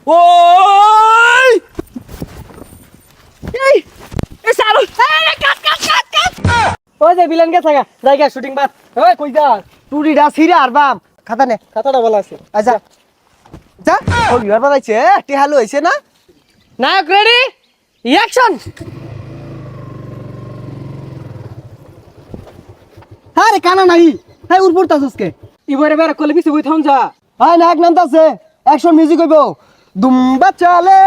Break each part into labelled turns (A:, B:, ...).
A: ওই এই এ সারো কাট কাট কাট কাট
B: ওই যে বিলেন গেছে জায়গা শুটিং বাদ। ওই কই যা টুরিটা ছিড়ে আর বাম খাতা নে, খাতাটা ভালো আছে। আচ্ছা যা ও বিবার বানাইছে টিহালু হইছে না। নায়ক রেডি অ্যাকশন। আরে কানা নাই হাই উড় পড়তাছস কে ইবারে বের কলে বিছে বই থাম যা। হাই নায়ক নামতাছে অ্যাকশন মিউজিক হইব দুম্বা চালে।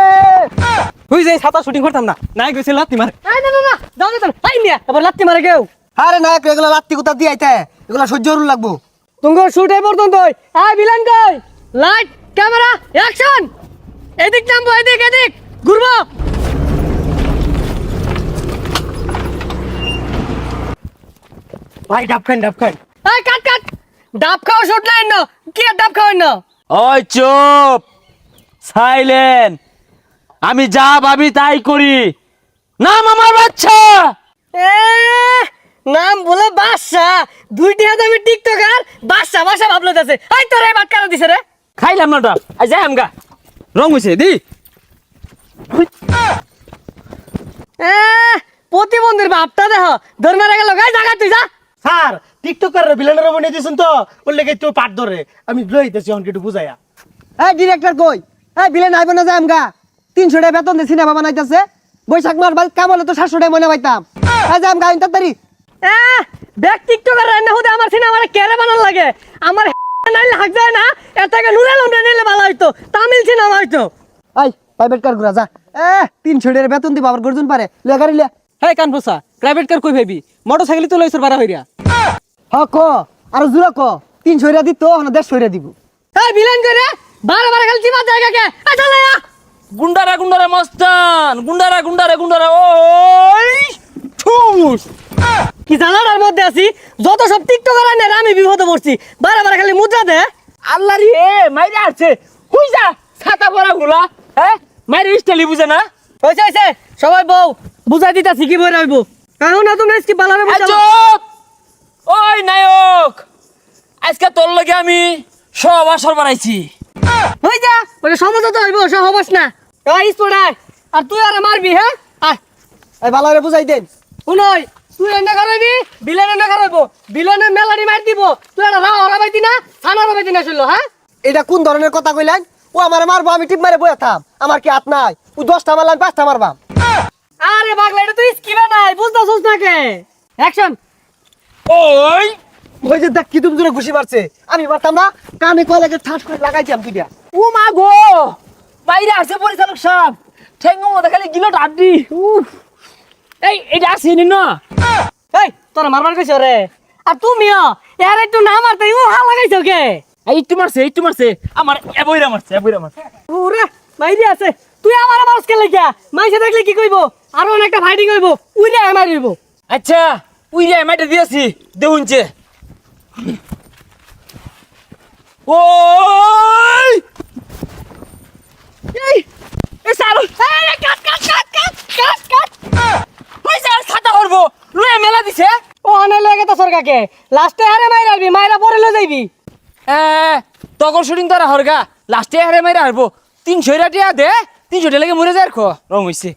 A: তুই যে ছাতা শুটিং করতাম না নায়ক গেছে লাত্তি মারে।
B: আই না না না যাও দে আই মিয়া আবার লাত্তি মারে কেউ। আরে নায়ক এগুলা লাত্তি কুতা দি আইতে এগুলা সহ্য করুন লাগবো। তুমি শুট এই পর্যন্ত আই ভিলেন কই লাইট ক্যামেরা অ্যাকশন। এদিক নামবো এদিক এদিক ঘুরবো। ভাই ডাব খান এই কাট কাট ডাব খাও শুট লাইন না কি আর ডাব খাওয়াই না।
A: ওই চুপ সাইলেন্ট। আমি যা ভাবি তাই করি। নাম আমার বাচ্চা।
B: এ নাম বলে বাদশা দুইটি হাতে আমি টিকটকার বাদশা বাদশা ভাবলো যাচ্ছে। এই তোরে বাট কারা দিছে রে।
A: খাইলাম না ডাব আই যাই আমগা রং হইছে দি।
B: এ প্রতিবন্ধীর ভাবটা দেখো ধর মারা গেল গাই জায়গা তুই যা।
C: স্যার টিকটকার ভিলেনের বনে দিয়েছেন তো বললে কি তো পাট ধরে আমি লইতেছি অন কিছু বুঝাইয়া।
B: এই ডিরেক্টর কই এই বিলেন আইব না যায় আমগা 300 টাকা বেতন দিয়ে সিনেমা বানাইতাছে বৈশাখ মাস বাদ কাম হলে তো 700 টাকা মনে পাইতাম। এই যে আমগা ইন্টারতারি এ ব্যাক টিকটকার রান্না হতে আমার সিনেমারে কেরে বানান লাগে আমার নাইলে হাক যায় না এটাকে নুরাল আমরা নিলে ভালো হইতো তামিল সিনেমা হইতো। এই প্রাইভেট কার ঘুরা যা এ 300 টাকা বেতন দিব আবার গর্জন পারে লে গাড়ি লে।
D: হে কানফুসা প্রাইভেট কার কই ভাবি মোটরসাইকেল তো লইছর বাড়া হইরা।
B: হ ক আর জুরা ক 300 টাকা দিত না 150 টাকা দিব। এই বিলেন করে বারে বারে খালি চিবা জায়গা কে এই চলে আ
A: গুন্ডারা গুন্ডারা মস্তান গুন্ডারা গুন্ডারা গুন্ডারা ওই ঠুস।
B: কি জানার মধ্যে আছি যত সব টিকটকার আইনে আমি বিপদে পড়ছি বারে বারে খালি মুদ্রা দে।
A: আল্লাহ রে মাইরে আসছে হুই যা ছাতা পরা গুলা হ্যাঁ মাইরে স্টাইলি বুঝে না।
B: হইছে সবাই বউ বুঝাই দিতাছি কি বই রাখবো কারণ না তুমি কি বালারে
A: এই
B: বুঝাবো।
A: চুপ ওই নায়ক আজকে তোর লগে আমি সব আসর বানাইছি।
B: হই যা ওরে সমাজ তো হইবো সহবাস না এই স্পোর্টাই আর তুই আর মারবি হ্যাঁ আয় এই বালারে বুঝাই দেন শুনই তুই এন্ডা করাইবি বিলেন এন্ডা করাইবো বিলেনের মেলারি মার দিব তুই আর রাও হরাবাইতি না থানা হরাবাইতি না শুনলো হ্যাঁ। এটা কোন ধরনের কথা কইলেন ও আমারে মারবো আমি টিপ মারে বইয়া থাম আমার কি হাত নাই ও 10টা মারলাম 5টা মারবাম। আরে পাগলা এটা তুই স্কিমে নাই বুঝতাছস না কে অ্যাকশন।
A: ওই
B: ওই যে দেখ কি তুমি জোরে ঘুষি মারছে আমি মারতাম না কানে কলাকে ঠাস করে লাগাইছিলাম দুইটা।
A: ও মা গো বাইরে আসছে পরিচালক সাহেব ঠেঙ্গো মধ্যে খালি গিলো ডাড্ডি উফ এই এটা আসছে না।
B: এই তোরা মারবার কইছ রে আর তুমিও এর একটু না মারতে ও হা লাগাইছো কে।
A: এই একটু মারছে আমার এবইরা মারছে
B: ওরে মাইরি আছে তুই আমার মারস কে লাগিয়া মাইসে দেখলে কি কইবো আর অনেকটা ফাইটিং হইবো উইরে মারিবো।
A: আচ্ছা উই রে মাইটা দিয়েছি দেউনছে ওই এই এ সারো এই কাট কাট কাট কাট কাট কাট ওই যা ছাতা করব লয়ে মেলা দিছে।
B: ও অনে লাগে তো সরকাকে লাস্টে হারে মাইরাবি মাইরা পরে লই যাইবি।
A: তখন শুটিং তারা হরগা লাস্টে হারে মাইরা হারবো 300 টাকা দে 300 টাকা লাগে মরে যায় খো রং হইছে।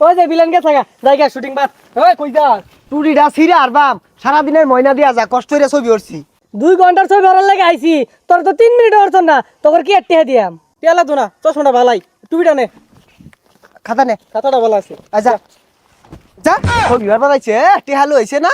B: ওই যে বিলেন গেছে জায়গা শুটিং বাদ। ওই কই যা টুরিটা ছিড়ে আর বাম সারা দিনের ময়না দিয়া যা কষ্ট হইরা ছবি উঠছি 2 ঘন্টার ছবি ওরার লাগে আইছি তোর তো 3 মিনিট হরছ না তোর কি আর টিহা দিয়াম
D: পেলা তো না চশমাটা ভালাই টুপিটা নে
B: খাতা নে
D: খাতাটা ভালো আছে।
B: আচ্ছা যা ছবি আর বানাইছে টিহালু হইছে না।